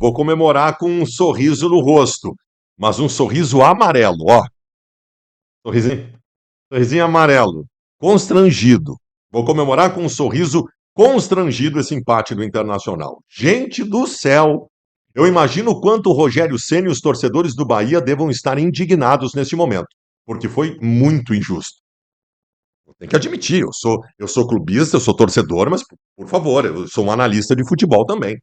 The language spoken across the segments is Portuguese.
Vou comemorar com um sorriso no rosto, mas um sorriso amarelo, ó. Sorrisinho, sorrisinho amarelo, constrangido. Vou comemorar com um sorriso constrangido esse empate do Internacional. Gente do céu! Eu imagino o quanto o Rogério Ceni e os torcedores do Bahia devam estar indignados neste momento, porque foi muito injusto. Tem que admitir, eu sou clubista, eu sou torcedor, mas, por favor, eu sou um analista de futebol também.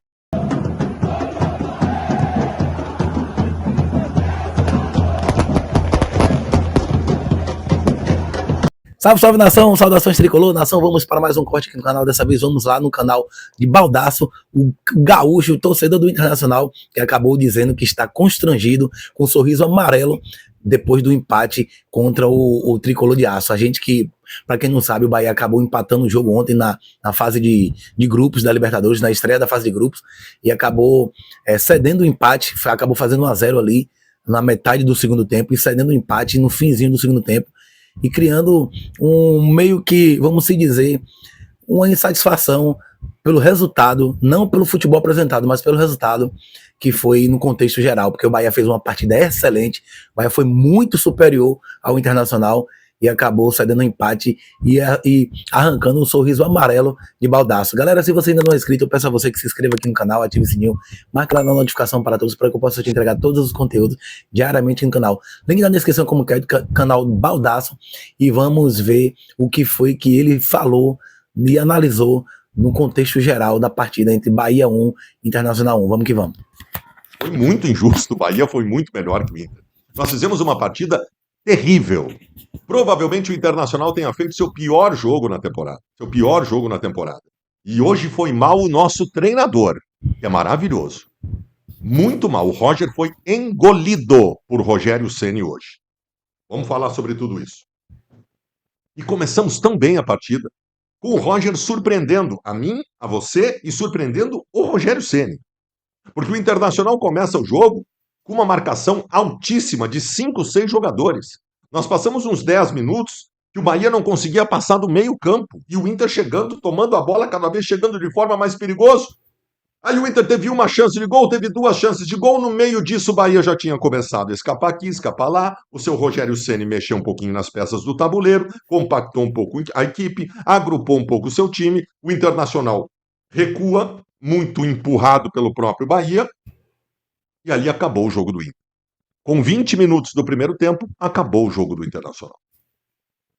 Salve, salve nação, saudações tricolor, nação, vamos para mais um corte aqui no canal, dessa vez vamos lá no canal de Baldasso, o gaúcho, o torcedor do Internacional, que acabou dizendo que está constrangido, com um sorriso amarelo, depois do empate contra o tricolor de aço. A gente que, para quem não sabe, o Bahia acabou empatando o jogo ontem na fase de grupos da Libertadores, na estreia da fase de grupos, e acabou cedendo o empate, acabou fazendo 1-0 ali na metade do segundo tempo, e cedendo o empate no finzinho do segundo tempo, e criando um meio que, vamos se dizer, uma insatisfação pelo resultado, não pelo futebol apresentado, mas pelo resultado que foi no contexto geral, porque o Bahia fez uma partida excelente, o Bahia foi muito superior ao Internacional e acabou cedendo um empate e arrancando um sorriso amarelo de Baldasso. Galera, se você ainda não é inscrito, eu peço a você que se inscreva aqui no canal, ative o sininho, marque lá na notificação para todos, para que eu possa te entregar todos os conteúdos diariamente no canal. Link na descrição como que é do canal Baldasso, e vamos ver o que foi que ele falou e analisou no contexto geral da partida entre Bahia 1 e Internacional 1. Vamos que vamos. Foi muito injusto, o Bahia foi muito melhor que o Inter. Nós fizemos uma partida terrível. Provavelmente o Internacional tenha feito seu pior jogo na temporada. E hoje foi mal o nosso treinador, que é maravilhoso. Muito mal. O Roger foi engolido por Rogério Ceni hoje. Vamos falar sobre tudo isso. E começamos tão bem a partida, com o Roger surpreendendo a mim, a você e surpreendendo o Rogério Ceni. Porque o Internacional começa o jogo com uma marcação altíssima de 5, 6 jogadores. Nós passamos uns 10 minutos que o Bahia não conseguia passar do meio campo. E o Inter chegando, tomando a bola, cada vez chegando de forma mais perigosa. Aí o Inter teve uma chance de gol, teve 2 chances de gol. No meio disso, o Bahia já tinha começado a escapar aqui, escapar lá. O seu Rogério Ceni mexeu um pouquinho nas peças do tabuleiro, compactou um pouco a equipe, agrupou um pouco o seu time. O Internacional recua, muito empurrado pelo próprio Bahia. E ali acabou o jogo do Inter. Com 20 minutos do primeiro tempo, acabou o jogo do Internacional.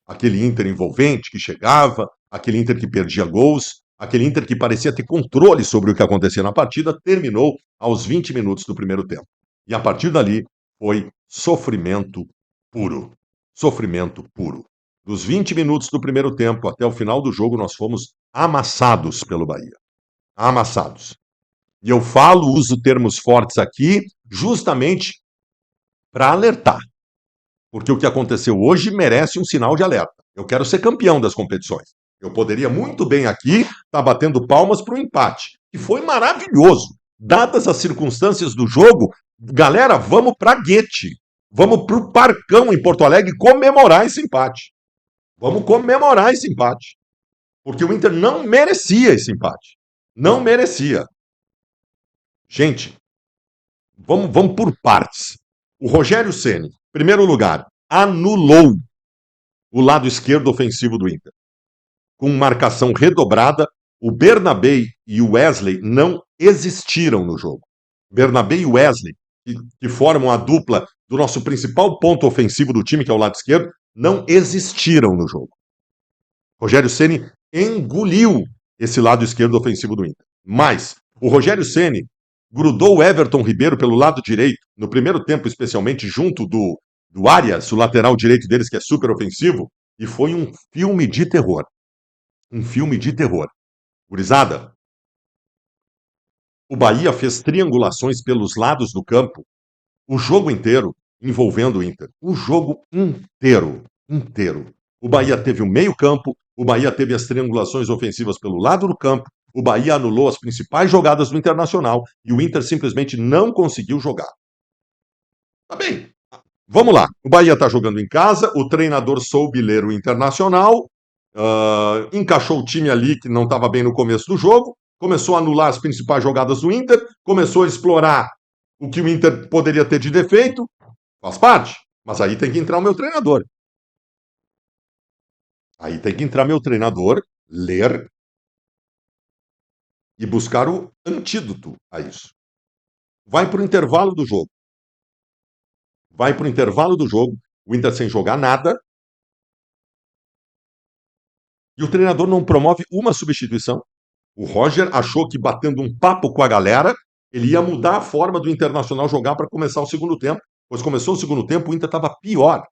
Aquele Inter envolvente que chegava, aquele Inter que perdia gols, aquele Inter que parecia ter controle sobre o que acontecia na partida, terminou aos 20 minutos do primeiro tempo. E a partir dali foi sofrimento puro. Sofrimento puro. Dos 20 minutos do primeiro tempo até o final do jogo, nós fomos amassados pelo Bahia. Amassados. E eu uso termos fortes aqui, justamente para alertar. Porque o que aconteceu hoje merece um sinal de alerta. Eu quero ser campeão das competições. Eu poderia muito bem aqui estar batendo palmas para o empate, que foi maravilhoso. Dadas as circunstâncias do jogo, galera, vamos para Guete. Vamos para o Parcão em Porto Alegre comemorar esse empate. Vamos comemorar esse empate. Porque o Inter não merecia esse empate. Não merecia. Gente, vamos por partes. O Rogério Ceni, em primeiro lugar, anulou o lado esquerdo ofensivo do Inter. Com marcação redobrada, o Bernabé e o Wesley não existiram no jogo. Bernabé e Wesley, que formam a dupla do nosso principal ponto ofensivo do time, que é o lado esquerdo, não existiram no jogo. Rogério Ceni engoliu esse lado esquerdo ofensivo do Inter. Mas o Rogério Ceni grudou o Everton Ribeiro pelo lado direito, no primeiro tempo especialmente, junto do Arias, o lateral direito deles, que é super ofensivo, e foi um filme de terror. Um filme de terror. Gurizada, o Bahia fez triangulações pelos lados do campo o jogo inteiro, envolvendo o Inter. O jogo inteiro. O Bahia teve o meio campo, o Bahia teve as triangulações ofensivas pelo lado do campo, o Bahia anulou as principais jogadas do Internacional e o Inter simplesmente não conseguiu jogar. Tá bem, vamos lá. O Bahia está jogando em casa, o treinador soube ler o Internacional, encaixou o time ali que não estava bem no começo do jogo, começou a anular as principais jogadas do Inter, começou a explorar o que o Inter poderia ter de defeito, faz parte, mas aí tem que entrar o meu treinador. Aí tem que entrar meu treinador, ler e buscar o antídoto a isso. Vai para o intervalo do jogo. Vai para o intervalo do jogo, o Inter sem jogar nada, e o treinador não promove uma substituição. O Roger achou que batendo um papo com a galera, ele ia mudar a forma do Internacional jogar para começar o segundo tempo. Pois começou o segundo tempo, o Inter estava pior.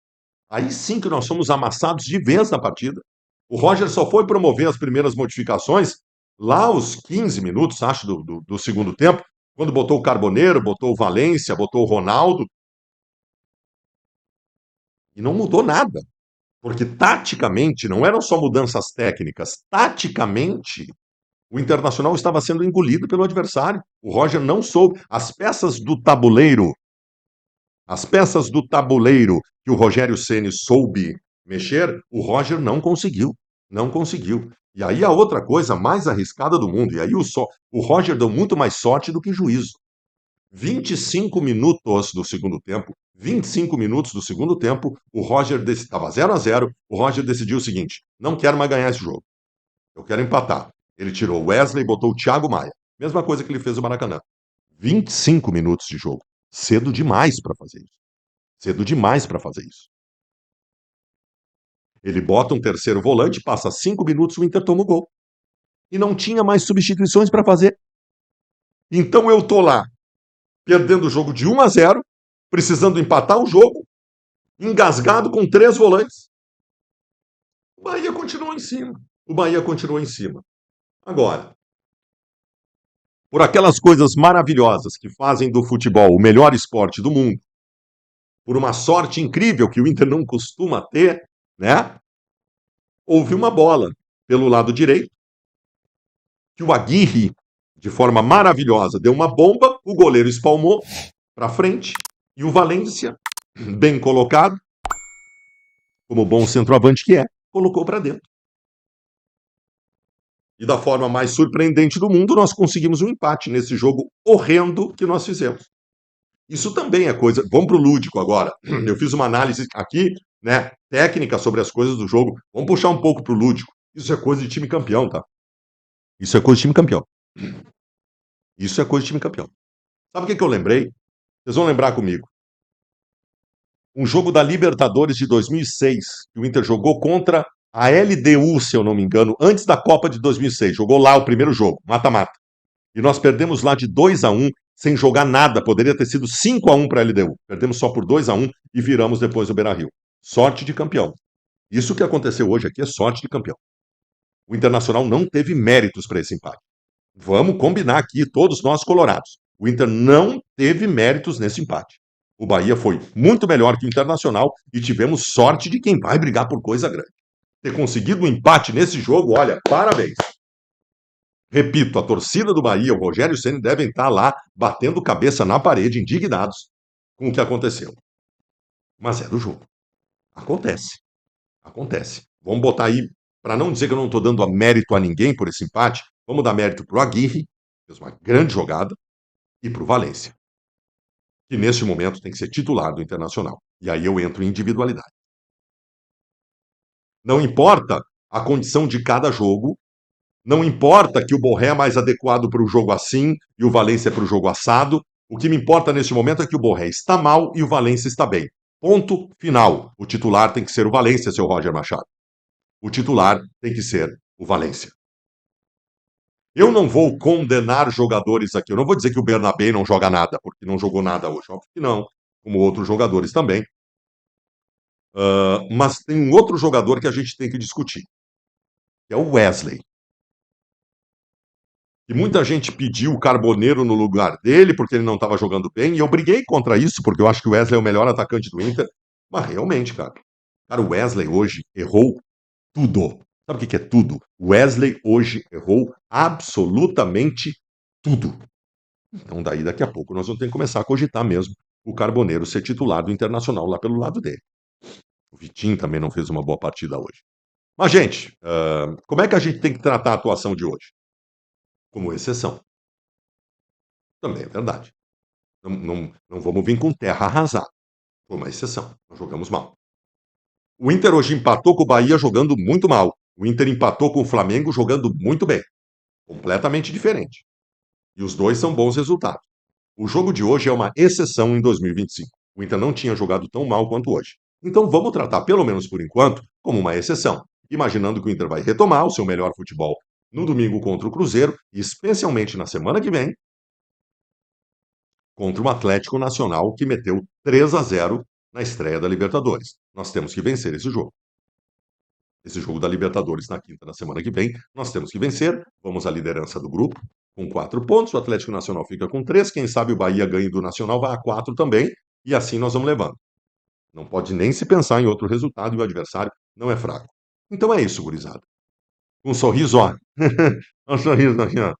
Aí sim que nós fomos amassados de vez na partida. O Roger só foi promover as primeiras modificações lá aos 15 minutos, acho, do segundo tempo, quando botou o Carboneiro, botou o Valência, botou o Ronaldo. E não mudou nada. Porque taticamente, não eram só mudanças técnicas, taticamente, o Internacional estava sendo engolido pelo adversário. O Roger não soube. As peças do tabuleiro que o Rogério Ceni soube mexer, o Roger não conseguiu. Não conseguiu. E aí a outra coisa mais arriscada do mundo, e aí o Roger deu muito mais sorte do que juízo. 25 minutos do segundo tempo, 25 minutos do segundo tempo, o Roger estava 0-0, o Roger decidiu o seguinte: não quero mais ganhar esse jogo. Eu quero empatar. Ele tirou o Wesley e botou o Thiago Maia. Mesma coisa que ele fez no Maracanã. 25 minutos de jogo. Cedo demais para fazer isso. Cedo demais para fazer isso. Ele bota um terceiro volante, passa 5 minutos, o Inter toma o gol. E não tinha mais substituições para fazer. Então eu tô lá, perdendo o jogo de 1-0, precisando empatar o jogo, engasgado com 3 volantes. O Bahia continuou em cima. O Bahia continuou em cima. Agora, por aquelas coisas maravilhosas que fazem do futebol o melhor esporte do mundo, por uma sorte incrível que o Inter não costuma ter, né? Houve uma bola pelo lado direito, que o Aguirre, de forma maravilhosa, deu uma bomba, o goleiro espalmou para frente, e o Valência, bem colocado, como bom centroavante que é, colocou para dentro. E da forma mais surpreendente do mundo, nós conseguimos um empate nesse jogo horrendo que nós fizemos. Isso também é coisa... Vamos para o lúdico agora. Eu fiz uma análise aqui, né, técnica sobre as coisas do jogo. Vamos puxar um pouco para o lúdico. Isso é coisa de time campeão, tá? Isso é coisa de time campeão. Isso é coisa de time campeão. Sabe o que eu lembrei? Vocês vão lembrar comigo. Um jogo da Libertadores de 2006, que o Inter jogou contra a LDU, se eu não me engano, antes da Copa de 2006. Jogou lá o primeiro jogo, mata-mata. E nós perdemos lá de 2-1, sem jogar nada. Poderia ter sido 5-1 para a LDU. Perdemos só por 2-1 e viramos depois o Beira-Rio. Sorte de campeão. Isso que aconteceu hoje aqui é sorte de campeão. O Internacional não teve méritos para esse empate. Vamos combinar aqui, todos nós colorados. O Inter não teve méritos nesse empate. O Bahia foi muito melhor que o Internacional e tivemos sorte de quem vai brigar por coisa grande. Ter conseguido um empate nesse jogo, olha, parabéns. Repito, a torcida do Bahia, o Rogério Ceni devem estar lá batendo cabeça na parede, indignados com o que aconteceu. Mas é do jogo. Acontece. Acontece. Vamos botar aí, para não dizer que eu não estou dando mérito a ninguém por esse empate, vamos dar mérito para o Aguirre, fez uma grande jogada, e para o Valência, que neste momento tem que ser titular do Internacional. E aí eu entro em individualidade. Não importa a condição de cada jogo, não importa que o Borré é mais adequado para o jogo assim e o Valência para o jogo assado. O que me importa neste momento é que o Borré está mal e o Valência está bem. Ponto final. O titular tem que ser o Valência, seu Roger Machado. O titular tem que ser o Valência. Eu não vou condenar jogadores aqui. Eu não vou dizer que o Bernabé não joga nada, porque não jogou nada hoje. Óbvio que não. Como outros jogadores também. Mas tem um outro jogador que a gente tem que discutir. Que é o Wesley. E muita gente pediu o Carboneiro no lugar dele, porque ele não estava jogando bem, e eu briguei contra isso, porque eu acho que o Wesley é o melhor atacante do Inter. Mas realmente, cara, o Wesley hoje errou tudo. Sabe o que é tudo? O Wesley hoje errou absolutamente tudo. Então daí daqui a pouco nós vamos ter que começar a cogitar mesmo o Carboneiro ser titular do Internacional lá pelo lado dele. O Vitinho também não fez uma boa partida hoje. Mas, gente, como é que a gente tem que tratar a atuação de hoje? como exceção. Também é verdade. Não vamos vir com terra arrasada. Foi uma exceção. Nós jogamos mal. O Inter hoje empatou com o Bahia jogando muito mal. O Inter empatou com o Flamengo jogando muito bem. Completamente diferente. E os dois são bons resultados. O jogo de hoje é uma exceção em 2025. O Inter não tinha jogado tão mal quanto hoje. Então vamos tratar, pelo menos por enquanto, como uma exceção, imaginando que o Inter vai retomar o seu melhor futebol no domingo contra o Cruzeiro e especialmente na semana que vem contra o Atlético Nacional, que meteu 3-0 na estreia da Libertadores. Nós temos que vencer esse jogo. Esse jogo da Libertadores na quinta, na semana que vem, nós temos que vencer. Vamos à liderança do grupo com 4 pontos. O Atlético Nacional fica com 3. Quem sabe o Bahia ganhe do Nacional, vai a 4 também. E assim nós vamos levando. Não pode nem se pensar em outro resultado e o adversário não é fraco. Então é isso, gurizada. Um sorriso, ó. Um sorriso aqui, ó.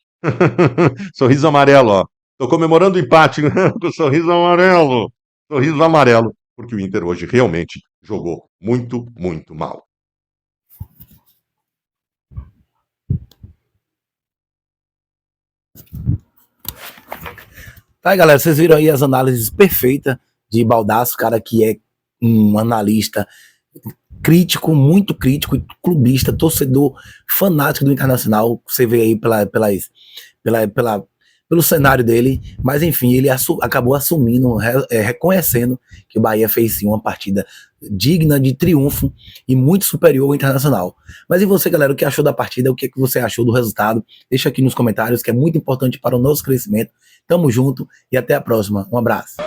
Sorriso amarelo, ó. Tô comemorando o empate com sorriso amarelo. Sorriso amarelo, porque o Inter hoje realmente jogou muito, muito mal. Tá, galera, vocês viram aí as análises perfeitas de Baldasso, cara que é um analista crítico, muito crítico, clubista, torcedor fanático do Internacional. Você vê aí pelo cenário dele, mas enfim, ele acabou assumindo, reconhecendo que o Bahia fez sim uma partida digna de triunfo e muito superior ao Internacional. Mas e você, galera, o que achou da partida? O que você achou do resultado? Deixa aqui nos comentários, que é muito importante para o nosso crescimento. Tamo junto e até a próxima. Um abraço.